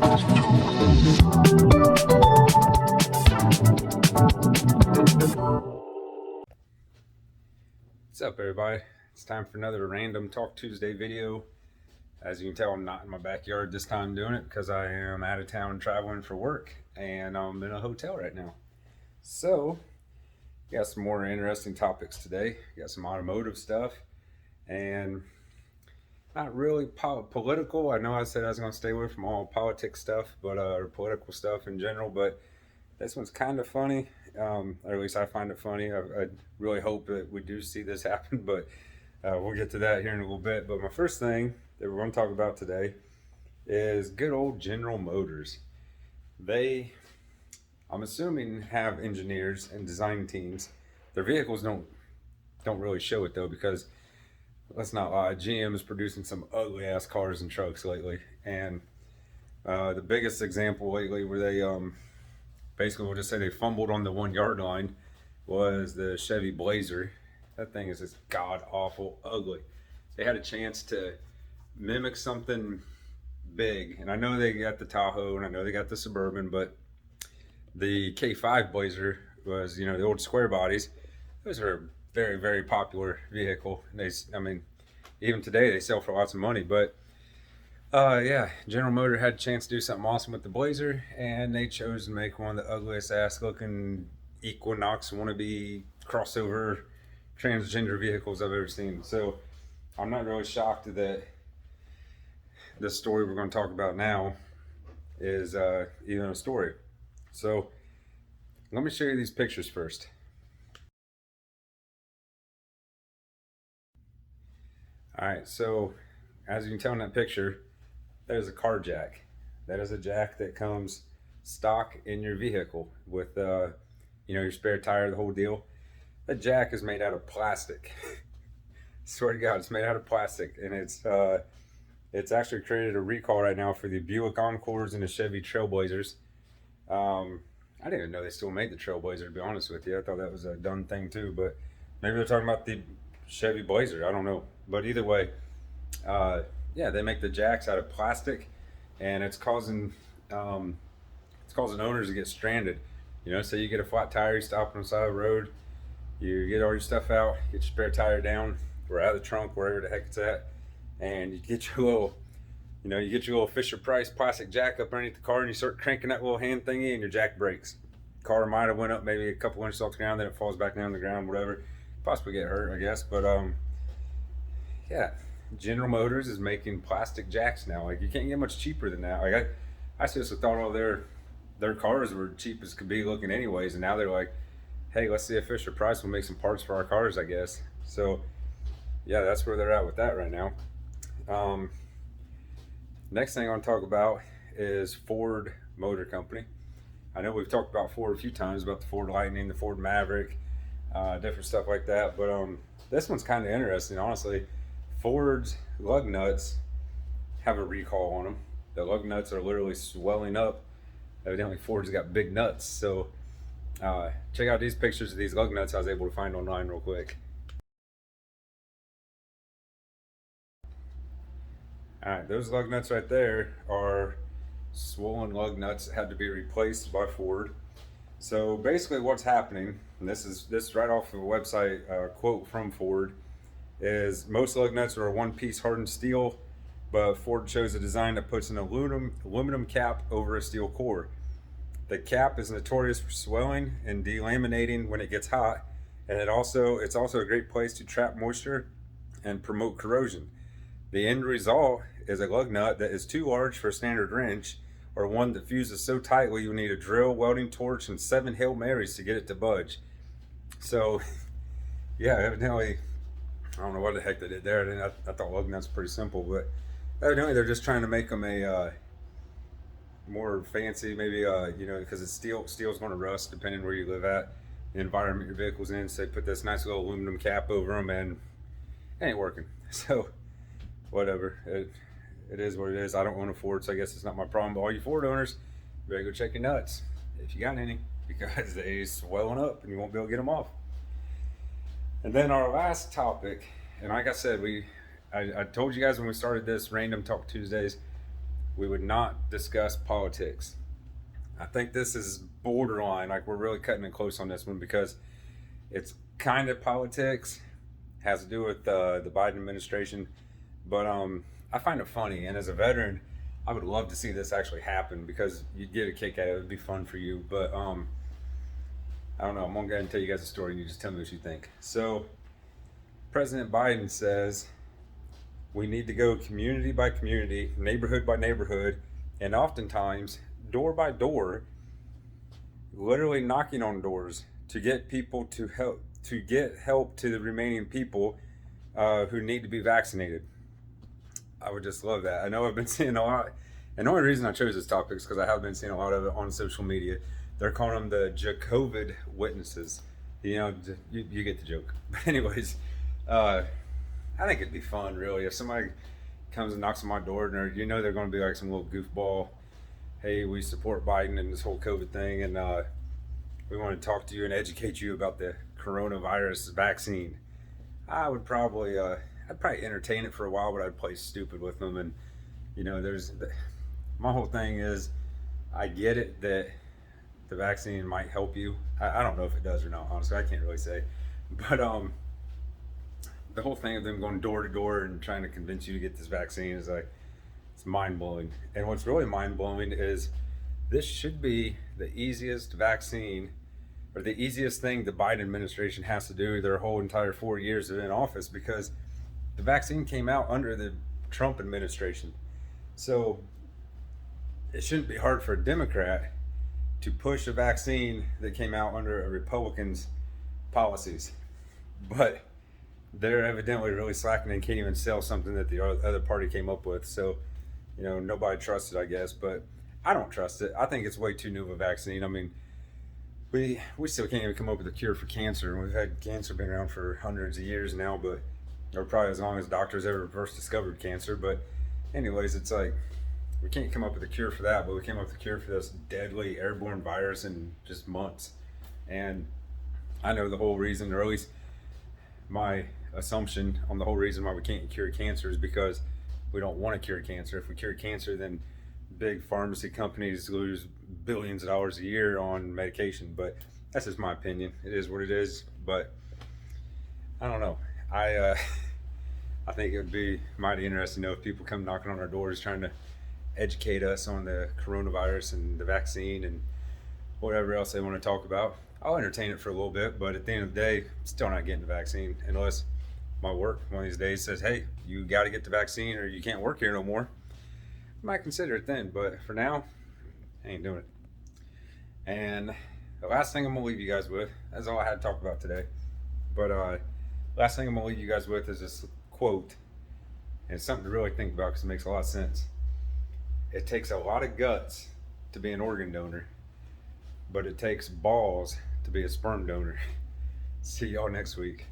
What's up, everybody? It's time for another Random Talk Tuesday video. As you can tell, I'm not in my backyard this time doing it because I am out of town traveling for work and I'm in a hotel right now. So, got some more interesting topics today. Got some automotive stuff and not really political. I know I said I was going to stay away from all politics stuff, but or political stuff in general, but this one's kind of funny. Or at least I find it funny. I really hope that we do see this happen, but we'll get to that here in a little bit. But my first thing that we're going to talk about today is good old General Motors. They, I'm assuming, have engineers and design teams. Their vehicles don't really show it though, because let's not lie, GM is producing some ugly ass cars and trucks lately. And the biggest example lately where they basically, we'll just say they fumbled on the 1 yard line, was the Chevy Blazer. That thing is just god awful ugly. They had a chance to mimic something big, and I know they got the Tahoe and I know they got the Suburban, but the K5 Blazer was, you know, the old square bodies. Those are a very, very popular vehicle. I mean, even today they sell for lots of money, but yeah, General Motors had a chance to do something awesome with the Blazer, and they chose to make one of the ugliest ass looking Equinox wannabe crossover transgender vehicles I've ever seen. So I'm not really shocked that this story we're going to talk about now is even a story. So let me show you these pictures first. All right, so as you can tell in that picture, that is a car jack. That is a jack that comes stock in your vehicle with, you know, your spare tire, the whole deal. That jack is made out of plastic. Swear to God, it's made out of plastic, and it's actually created a recall right now for the Buick Encores and the Chevy Trailblazers. I didn't even know they still made the Trailblazer, to be honest with you. I thought that was a done thing too, but maybe they're talking about the Chevy Blazer. I don't know, but either way, yeah, they make the jacks out of plastic, and it's causing owners to get stranded. You know, say you get a flat tire, you stop on the side of the road, you get all your stuff out, get your spare tire down, or out of the trunk, wherever the heck it's at, and you get your little, you know, you get your little Fisher Price plastic jack up underneath the car, and you start cranking that little hand thingy, and your jack breaks. Car might have went up maybe a couple inches off the ground, then it falls back down on the ground, whatever. Possibly get hurt, I guess, but yeah. General Motors is making plastic jacks now. Like, you can't get much cheaper than that. Like, I seriously thought all their cars were cheap as could be looking anyways, and now they're like, hey, let's see if Fisher Price will make some parts for our cars, I guess. So yeah, that's where they're at with that right now. Next thing I want to talk about is Ford Motor Company. I know we've talked about Ford a few times, about the Ford Lightning, the Ford Maverick, different stuff like that, but this one's kind of interesting, honestly. Ford's lug nuts have a recall on them. The lug nuts are literally swelling up. Evidently Ford's got big nuts. So check out these pictures of these lug nuts I was able to find online real quick. Alright, those lug nuts right there are swollen lug nuts that had to be replaced by Ford. So basically what's happening, and this is right off of the website, quote from Ford, is most lug nuts are a one-piece hardened steel, but Ford chose a design that puts an aluminum cap over a steel core. The cap is notorious for swelling and delaminating when it gets hot, and it's also a great place to trap moisture and promote corrosion. The end result is a lug nut that is too large for a standard wrench, or one that fuses so tightly you need a drill, welding torch, and 7 Hail Marys to get it to budge. So yeah, evidently, I don't know what the heck they did there. I thought lug nuts pretty simple, but evidently they're just trying to make them a more fancy, maybe you know, because it's steel. Steel's going to rust depending where you live at, the environment your vehicle's in. So they put this nice little aluminum cap over them, and it ain't working. So whatever, it is what it is. I don't own a Ford, so I guess it's not my problem. But all you Ford owners, you better go check your nuts if you got any, because they swelling up and you won't be able to get them off. And then our last topic, and like I said, I told you guys when we started this Random Talk Tuesdays, we would not discuss politics. I think this is borderline, like we're really cutting it close on this one because it's kind of politics, has to do with the Biden administration, but I find it funny, and as a veteran, I would love to see this actually happen because you'd get a kick out of it. It'd be fun for you, but I don't know. I'm gonna go ahead and tell you guys a story, and you just tell me what you think. So, President Biden says we need to go community by community, neighborhood by neighborhood, and oftentimes door by door, literally knocking on doors to get people to get help to the remaining people who need to be vaccinated. I would just love that. I know I've been seeing a lot, and the only reason I chose this topic is because I have been seeing a lot of it on social media. They're calling them the Jacovid witnesses. You know, you get the joke. But anyways, I think it'd be fun, really, if somebody comes and knocks on my door and they're going to be like some little goofball. Hey, we support Biden and this whole COVID thing, and we want to talk to you and educate you about the coronavirus vaccine. I would probably, I'd probably entertain it for a while, but I'd play stupid with them. And my whole thing is, I get it that the vaccine might help you. I don't know if it does or not. Honestly, I can't really say. But the whole thing of them going door to door and trying to convince you to get this vaccine is like, it's mind blowing. And what's really mind blowing is this should be the easiest vaccine or the easiest thing the Biden administration has to do their whole entire 4 years in office, because the vaccine came out under the Trump administration. So it shouldn't be hard for a Democrat to push a vaccine that came out under a Republican's policies. But they're evidently really slacking and can't even sell something that the other party came up with. So, nobody trusts it, I guess. But I don't trust it. I think it's way too new of a vaccine. I mean, we still can't even come up with a cure for cancer. We've had cancer been around for hundreds of years now, or probably as long as doctors ever first discovered cancer. But anyways, it's like, we can't come up with a cure for that, but we came up with a cure for this deadly airborne virus in just months. And I know the whole reason, or at least my assumption on the whole reason why we can't cure cancer is because we don't want to cure cancer. If we cure cancer, then big pharmacy companies lose billions of dollars a year on medication. But that's just my opinion. It is what it is. But I don't know. I think it would be mighty interesting, if people come knocking on our doors trying to educate us on the coronavirus and the vaccine and whatever else they want to talk about. I'll entertain it for a little bit, but at the end of the day, I'm still not getting the vaccine unless my work one of these days says, hey, you got to get the vaccine or you can't work here no more. I might consider it then, but for now, I ain't doing it. And the last thing I'm going to leave you guys with, that's all I had to talk about today. But last thing I'm going to leave you guys with is this quote, and it's something to really think about because it makes a lot of sense. It takes a lot of guts to be an organ donor, but it takes balls to be a sperm donor. See y'all next week.